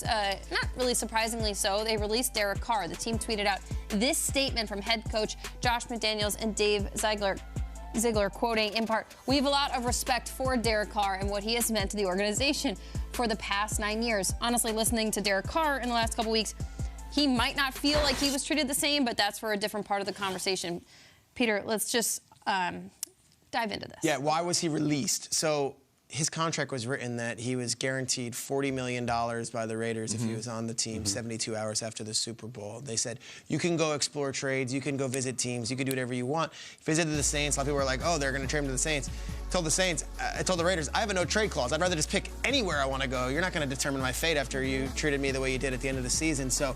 Saints, not really surprisingly so, they released Derek Carr. The team tweeted out this statement from head coach Josh McDaniels and Dave Ziegler, quoting in part, "We have a lot of respect for Derek Carr and what he has meant to the organization for the past 9 years." Honestly, listening to Derek Carr in the last couple weeks, he might not feel like he was treated the same, but that's for a different part of the conversation. Peter, let's just dive into this. Yeah, why was he released? So his contract was written that he was guaranteed $40 million by the Raiders if he was on the team 72 hours after the Super Bowl. They said, you can go explore trades, you can go visit teams, you can do whatever you want. He visited the Saints. A lot of people were like, oh, they're going to trade him to the Saints. I told the Raiders, I have a no-trade clause. I'd rather just pick anywhere I want to go. You're not going to determine my fate after you treated me the way you did at the end of the season. So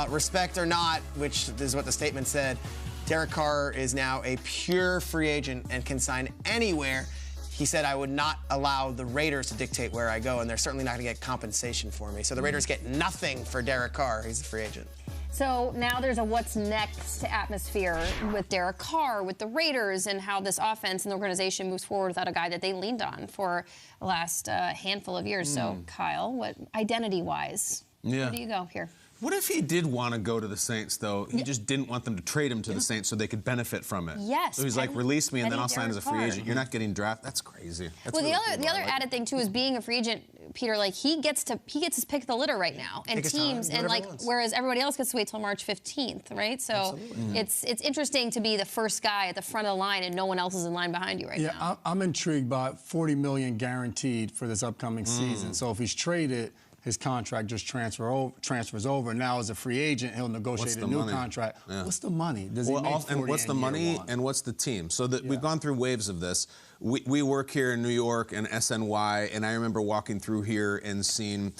respect or not, which is what the statement said, Derek Carr is now a pure free agent and can sign anywhere. He said, I would not allow the Raiders to dictate where I go, and they're certainly not going to get compensation for me. So the Raiders get nothing for Derek Carr. He's a free agent. So now there's a what's next atmosphere with Derek Carr, with the Raiders, and how this offense and the organization moves forward without a guy that they leaned on for the last handful of years. So, Kyle, what identity-wise, where do you go here? What if he did want to go to the Saints, though? He just didn't want them to trade him to the Saints so they could benefit from it. Yes. So he's like, release me, and then I'll sign as a free agent. You're not getting drafted. That's crazy. That's well, really the other added thing too is being a free agent, Peter. Like he gets his pick of the litter right now, and teams, and like whereas everybody else gets to wait till March 15th, right? So it's interesting to be the first guy at the front of the line, and no one else is in line behind you right now. Yeah, I'm intrigued by $40 million guaranteed for this upcoming season. So if he's traded, his contract just transfers over. Now, as a free agent, he'll negotiate a new contract. Yeah. What's the money? Does he make 40 and what's the money and what's the team? So that we've gone through waves of this. We work here in New York and SNY, and I remember walking through here and seeing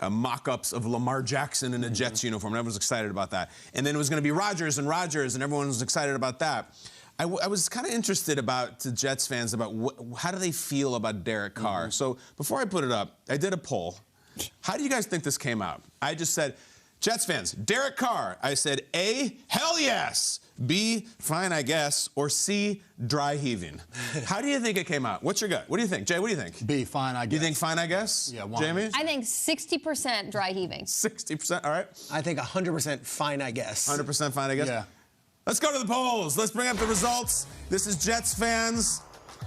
mock-ups of Lamar Jackson in a Jets uniform, and everyone was excited about that. And then it was going to be Rodgers, and everyone was excited about that. I was kind of interested to Jets fans about how do they feel about Derek Carr. So before I put it up, I did a poll. How do you guys think this came out? I just said, Jets fans, Derek Carr. I said, A, hell yes. B, fine, I guess. Or C, dry heaving. How do you think it came out? What's your gut? What do you think? Jay, what do you think? B, fine, I guess. You think fine, I guess? Yeah, Jamie? I think 60% dry heaving. 60%, all right. I think 100% fine, I guess. 100% fine, I guess? Yeah. Let's go to the polls. Let's bring up the results. This is Jets fans.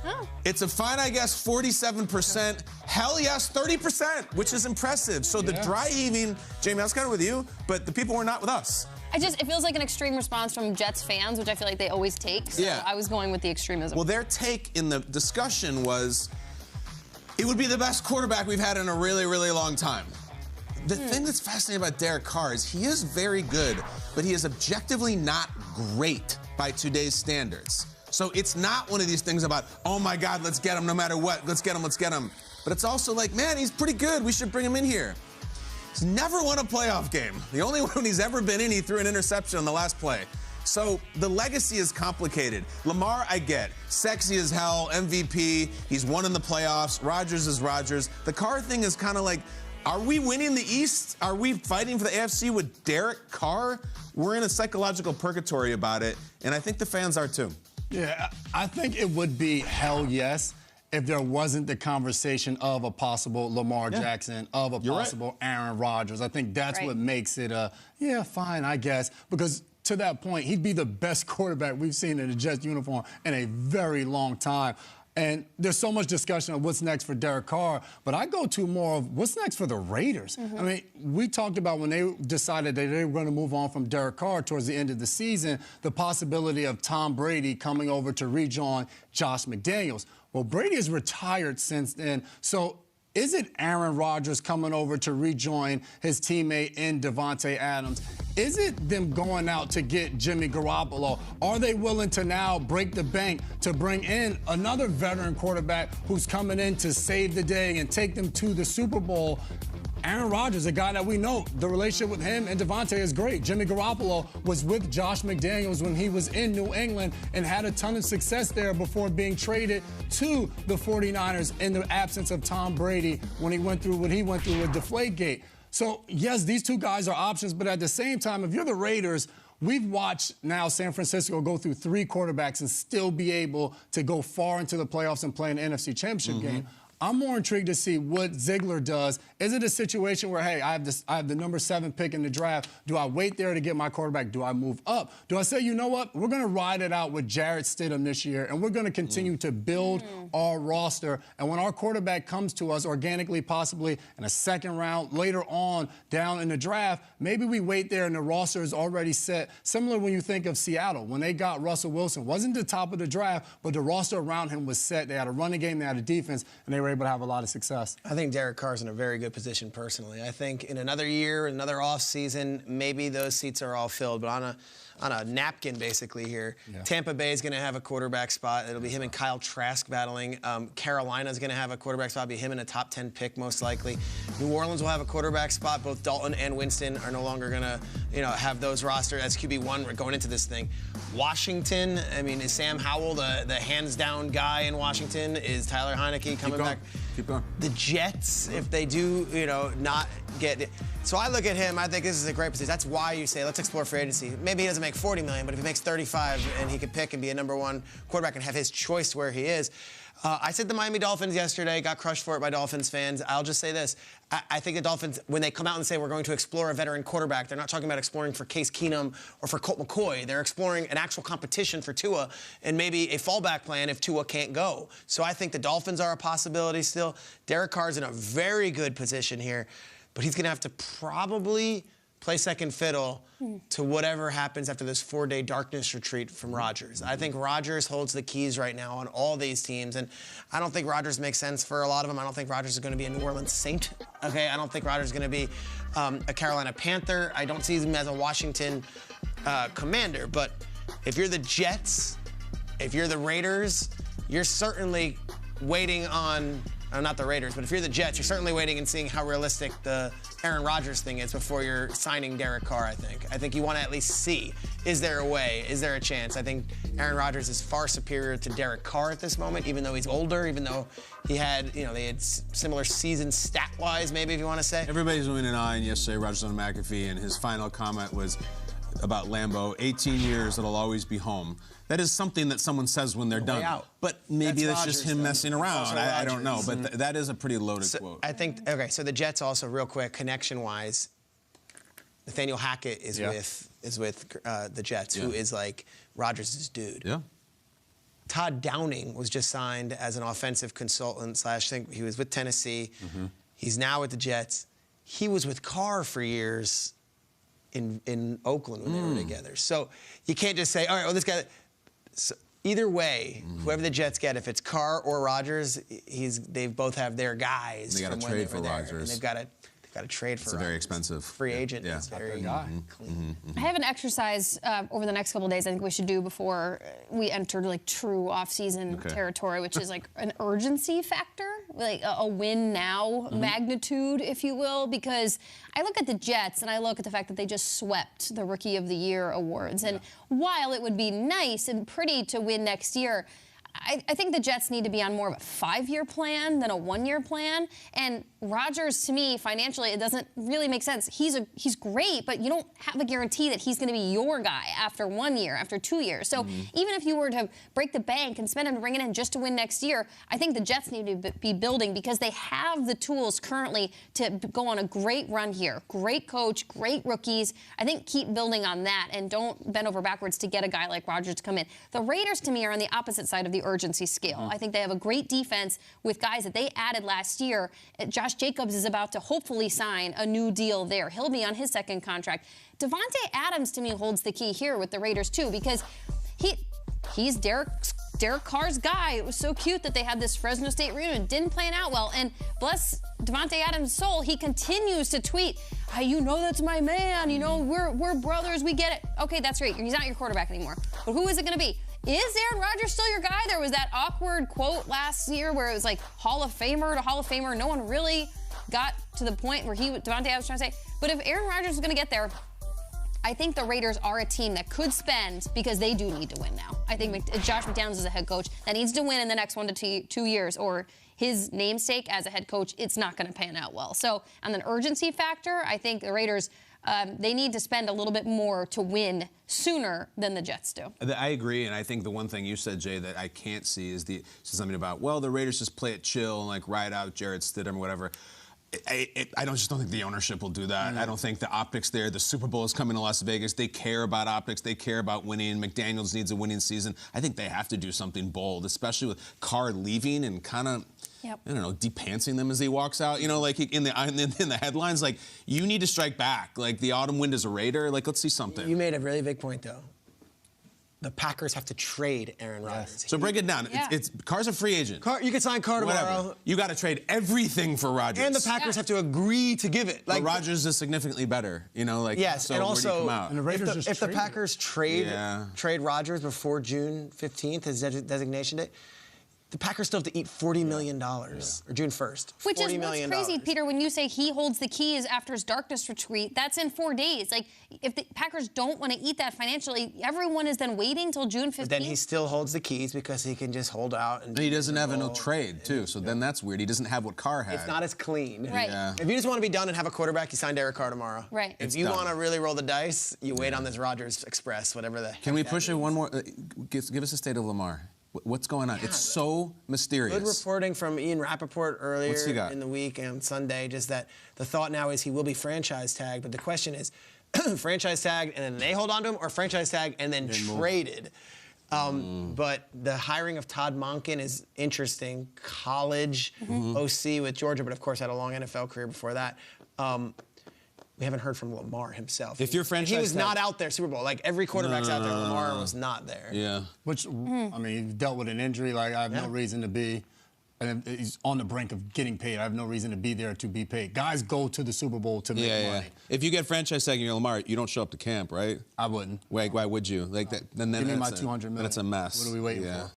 Oh. It's a fine, I guess, 47%. Hell yes, 30%, which is impressive. So the dry heaving, Jamie, I was kind of with you, but the people were not with us. It feels like an extreme response from Jets fans, which I feel like they always take. So I was going with the extremism. Well, their take in the discussion was, it would be the best quarterback we've had in a really, really long time. The thing that's fascinating about Derek Carr is he is very good, but he is objectively not great by today's standards. So it's not one of these things about, oh my God, let's get him no matter what. Let's get him, let's get him. But it's also like, man, he's pretty good. We should bring him in here. He's never won a playoff game. The only one he's ever been in, he threw an interception on the last play. So the legacy is complicated. Lamar, I get. Sexy as hell, MVP. He's won in the playoffs. Rodgers is Rodgers. The Carr thing is kind of like, are we winning the East? Are we fighting for the AFC with Derek Carr? We're in a psychological purgatory about it, and I think the fans are too. Yeah, I think it would be hell yes if there wasn't the conversation of a possible Lamar Jackson, of a possible Aaron Rodgers. I think that's what makes it yeah, fine, I guess. Because to that point, he'd be the best quarterback we've seen in a Jets uniform in a very long time. And there's so much discussion of what's next for Derek Carr, but I go to more of what's next for the Raiders. I mean, we talked about when they decided that they were going to move on from Derek Carr towards the end of the season, the possibility of Tom Brady coming over to rejoin Josh McDaniels. Well, Brady has retired since then, so is it Aaron Rodgers coming over to rejoin his teammate in Davante Adams? Is it them going out to get Jimmy Garoppolo? Are they willing to now break the bank to bring in another veteran quarterback who's coming in to save the day and take them to the Super Bowl? Aaron Rodgers, a guy that we know, the relationship with him and Davante is great. Jimmy Garoppolo was with Josh McDaniels when he was in New England and had a ton of success there before being traded to the 49ers in the absence of Tom Brady when he went through what he went through with Deflategate. So, yes, these two guys are options, but at the same time, if you're the Raiders, we've watched now San Francisco go through 3 quarterbacks and still be able to go far into the playoffs and play an NFC Championship game. I'm more intrigued to see what Ziegler does. Is it a situation where, hey, I have the number 7 pick in the draft. Do I wait there to get my quarterback? Do I move up? Do I say, you know what? We're going to ride it out with Jarrett Stidham this year, and we're going to continue to build our roster. And when our quarterback comes to us organically, possibly in a second round, later on down in the draft, maybe we wait there and the roster is already set. Similar when you think of Seattle. When they got Russell Wilson, wasn't the top of the draft, but the roster around him was set. They had a running game, they had a defense, and they were able to have a lot of success. I think Derek Carr's in a very good position personally. I think in another year, another off season, maybe those seats are all filled. But on a napkin basically here, Tampa Bay is going to have a quarterback spot. It'll be him and Kyle Trask battling. Carolina's going to have a quarterback spot. It'll be him and a top 10 pick most likely. New Orleans will have a quarterback spot. Both Dalton and Winston are no longer going to, have those roster as QB1 going into this thing. Washington, I mean, is Sam Howell the hands-down guy in Washington? Is Tyler Heineke coming back? Keep going. The Jets, if they do, not get it. So I look at him, I think this is a great position. That's why you say, let's explore free agency. Maybe he doesn't make $40 million, but if he makes 35 and he could pick and be a number 1 quarterback and have his choice where he is. I said the Miami Dolphins yesterday, got crushed for it by Dolphins fans. I'll just say this. I think the Dolphins, when they come out and say we're going to explore a veteran quarterback, they're not talking about exploring for Case Keenum or for Colt McCoy. They're exploring an actual competition for Tua and maybe a fallback plan if Tua can't go. So I think the Dolphins are a possibility still. Derek Carr's in a very good position here, but he's going to have to probably play second fiddle to whatever happens after this 4-day darkness retreat from Rodgers. I think Rodgers holds the keys right now on all these teams, and I don't think Rodgers makes sense for a lot of them. I don't think Rodgers is going to be a New Orleans Saint, okay? I don't think Rodgers is going to be a Carolina Panther. I don't see him as a Washington Commander, but if you're the Jets, if you're the Raiders, you're certainly waiting on not the Raiders, but if you're the Jets, you're certainly waiting and seeing how realistic the Aaron Rodgers thing is before you're signing Derek Carr, I think. I think you want to at least see, is there a way? Is there a chance? I think Aaron Rodgers is far superior to Derek Carr at this moment, even though he's older, even though he had, they had similar seasons stat-wise, maybe, if you want to say. Everybody's doing an eye, and yesterday Rodgers on McAfee, and his final comment was about Lambeau, 18 years, it'll always be home. That is something that someone says when they're done. But maybe that's just him messing around. I don't know, but that is a pretty loaded quote. I think, okay, so the Jets also, real quick, connection-wise, Nathaniel Hackett is with the Jets, who is like Rodgers' dude. Yeah. Todd Downing was just signed as an offensive consultant / he was with Tennessee. He's now with the Jets. He was with Carr for years in Oakland when they were together. So you can't just say, all right, well, this guy. So either way, whoever the Jets get, if it's Carr or Rodgers, they both have their guys. They got to trade for Rodgers. And they've got to trade for. It's a very expensive free agent. Yeah. Is very clean. I have an exercise over the next couple of days I think we should do before we enter like true off-season territory, which is like an urgency factor, like a win now magnitude, if you will, because I look at the Jets and I look at the fact that they just swept the Rookie of the Year awards. And while it would be nice and pretty to win next year, I think the Jets need to be on more of a 5-year plan than a 1-year plan. And Rodgers, to me, financially, it doesn't really make sense. He's great, but you don't have a guarantee that he's going to be your guy after 1 year, after 2 years. So even if you were to break the bank and spend and bring it in just to win next year, I think the Jets need to be building because they have the tools currently to go on a great run here. Great coach, great rookies. I think keep building on that and don't bend over backwards to get a guy like Rodgers to come in. The Raiders, to me, are on the opposite side of the urgency scale. I think they have a great defense with guys that they added last year. Josh Jacobs is about to hopefully sign a new deal there. He'll be on his second contract. Devontae Adams, to me, holds the key here with the Raiders, too, because he's Derek Carr's guy. It was so cute that they had this Fresno State reunion. Didn't plan out well. And bless Devontae Adams' soul, he continues to tweet, you know that's my man. You know, we're brothers. We get it. Okay, that's great. He's not your quarterback anymore. But who is it going to be? Is Aaron Rodgers still your guy? There was that awkward quote last year where it was like Hall of Famer to Hall of Famer. No one really got to the point where Devontae Adams was trying to say. But if Aaron Rodgers is going to get there, I think the Raiders are a team that could spend because they do need to win now. I think Josh McDaniels is a head coach that needs to win in the next 1 to 2 years, or his namesake as a head coach, it's not going to pan out well. So on an urgency factor, I think the Raiders, they need to spend a little bit more to win sooner than the Jets do. I agree, and I think the one thing you said, Jay, that I can't see is something about, well, the Raiders just play it chill and like ride out Jarrett Stidham or whatever. I just don't think the ownership will do that. I don't think the optics there. The Super Bowl is coming to Las Vegas. They care about optics. They care about winning. McDaniels needs a winning season. I think they have to do something bold, especially with Carr leaving and kind of, I don't know, depantsing them as he walks out. You know, like in the headlines, like, you need to strike back. Like, the autumn wind is a Raider. Like, let's see something. You made a really big point, though. The Packers have to trade Aaron Rodgers. So break it down. It's Carr's a free agent. You can sign Carr tomorrow. Whatever. You got to trade everything for Rodgers. And the Packers have to agree to give it. Like, but Rodgers is significantly better, you know. Like, yes, so and also and the Raiders if the Packers trade Rodgers before June 15th, his designation date, the Packers still have to eat $40 million, or June 1st. Which is what's crazy, Peter, when you say he holds the keys after his darkness retreat, that's in 4 days. Like, if the Packers don't want to eat that financially, everyone is then waiting till June 15th. But then he still holds the keys because he can just hold out. And he doesn't have no trade, too, so then that's weird. He doesn't have what Carr had. It's not as clean. Right. Yeah. If you just want to be done and have a quarterback, you sign Derek Carr tomorrow. Right. If you want to really roll the dice, you wait on this Rodgers Express, whatever the Can we push it one more? Give us a state of Lamar. What's going on? It's so mysterious. Good reporting from Ian Rappaport earlier in the week and Sunday, just that the thought now is he will be franchise tagged, but the question is, franchise tagged and then they hold on to him, or franchise tagged and then traded? But the hiring of Todd Monken is interesting. College OC with Georgia, but of course had a long NFL career before that. We haven't heard from Lamar himself. If you're franchise he was not out there Super Bowl. Like, every quarterback's out there. Lamar was not there. Yeah. Which, I mean, he dealt with an injury. Like, I have no reason to be. And he's on the brink of getting paid. I have no reason to be there to be paid. Guys go to the Super Bowl to make money. If you get franchise tag and you're Lamar, you don't show up to camp, right? I wouldn't. Why would you? Like that? Then Give me my $200 million. Then it's a mess. What are we waiting for?